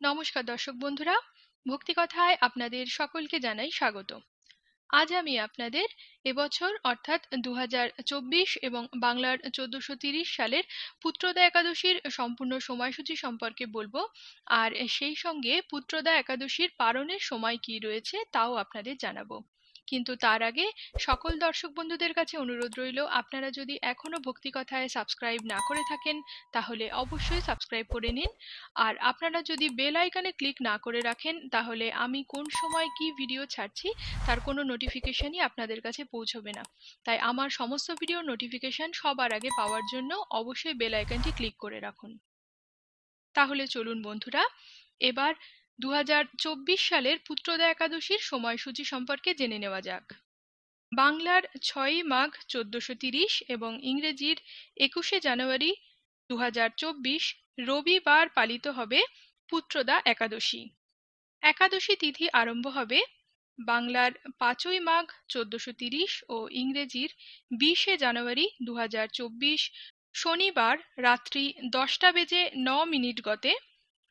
নমস্কার দর্শক বন্ধুরা, ভক্তিকথায় আপনাদের সকলকে জানাই স্বাগত। আজ আমি আপনাদের এবছর অর্থাৎ 2024 এবং বাংলার 1430 সালের পুত্রদা একাদশীর সম্পূর্ণ সময়সূচি সম্পর্কে বলবো। আর সেই সঙ্গে পুত্রদা একাদশীর পালনের সময় কি রয়েছে তাও আপনাদের জানাবো। কিন্তু তার আগে সকল দর্শক বন্ধুদের কাছে অনুরোধ রইল, আপনারা যদি এখনো ভক্তিকথায় সাবস্ক্রাইব না করে থাকেন তাহলে অবশ্যই সাবস্ক্রাইব করে নিন। আর আপনারা যদি বেল আইকনে ক্লিক না করে রাখেন তাহলে আমি কোন সময় কি ভিডিও ছাড়ছি তার কোনো নোটিফিকেশনই আপনাদের কাছে পৌঁছবে না। তাই আমার সমস্ত ভিডিওর নোটিফিকেশন সবার আগে পাওয়ার জন্য অবশ্যই বেল আইকনটি ক্লিক করে রাখুন। তাহলে চলুন বন্ধুরা, এবার 2024 সালের পুত্রদা একাদশীর সময়সূচি সম্পর্কে জেনে নেওয়া যাক। বাংলার 6ই মাঘ 1430 এবং ইংরেজির 21শে জানুয়ারি 2024 রবিবার পালিত হবে পুত্রদা একাদশী। একাদশী তিথি আরম্ভ হবে বাংলার 5ই মাঘ 1430 ও ইংরেজির 20শে জানুয়ারি 2024 শনিবার রাত্রি 10:09 গতে।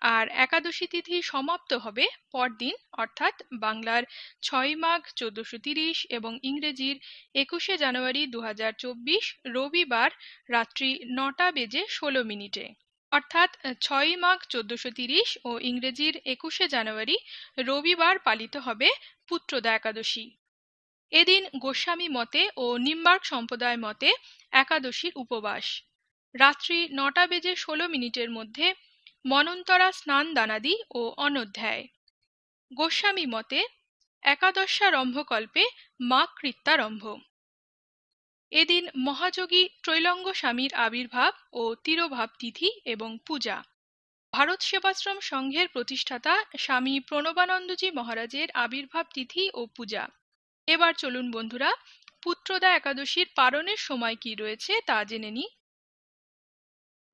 আর একাদশী তিথি সমাপ্ত হবে পরদিন অর্থাৎ বাংলার 6ই মাঘ 1430 এবং ইংরেজির 21শে জানুয়ারি 2024 রবিবার রাত্রি 9:16 অর্থাৎ 6ই মাঘ 1430 ও ইংরেজির 21শে জানুয়ারি রবিবার পালিত হবে পুত্রদা একাদশী। এদিন গোস্বামী মতে ও নিম্বার্ক সম্প্রদায় মতে একাদশীর উপবাস। রাত্রি 9:16 মধ্যে মনন্তরা স্নান দানাদি ও অনধ্যায়। গোস্বামী মতে একাদশারম্ভকল্পে মাঘ কৃত্যারম্ভ। এদিন মহাযোগী ত্রৈলঙ্গ স্বামীর আবির্ভাব ও তিরোভাব তিথি এবং পূজা। ভারত সেবাশ্রম সংঘের প্রতিষ্ঠাতা স্বামী প্রণবানন্দজি মহারাজের আবির্ভাব তিথি ও পূজা। এবার চলুন বন্ধুরা, পুত্রদা একাদশীর পালনের সময় কি রয়েছে তা জেনে নিই।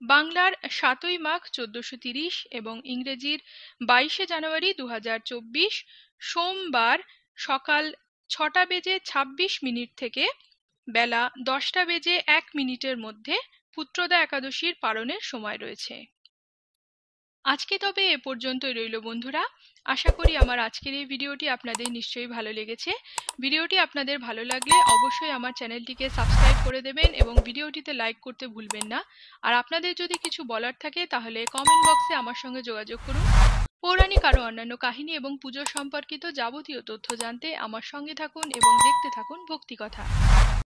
বাংলার 7ই মাঘ 1430 এবং ইংরেজির 22শে জানুয়ারি 2024 সোমবার সকাল 6:26 থেকে বেলা 10:01 মধ্যে পুত্রদা একাদশীর পালনের সময় রয়েছে। আজকে তবে এ পর্যন্তই রইল বন্ধুরা। আশা করি আমার আজকের এই ভিডিওটি আপনাদের নিশ্চয়ই ভালো লেগেছে। ভিডিওটি আপনাদের ভালো লাগলে অবশ্যই আমার চ্যানেলটিকে সাবস্ক্রাইব করে দেবেন এবং ভিডিওটিতে লাইক করতে ভুলবেন না। আর আপনাদের যদি কিছু বলার থাকে তাহলে কমেন্ট বক্সে আমার সঙ্গে যোগাযোগ করুন। পৌরাণিক আরও অন্যান্য কাহিনী এবং পুজো সম্পর্কিত যাবতীয় তথ্য জানতে আমার সঙ্গে থাকুন এবং দেখতে থাকুন ভক্তিকথা।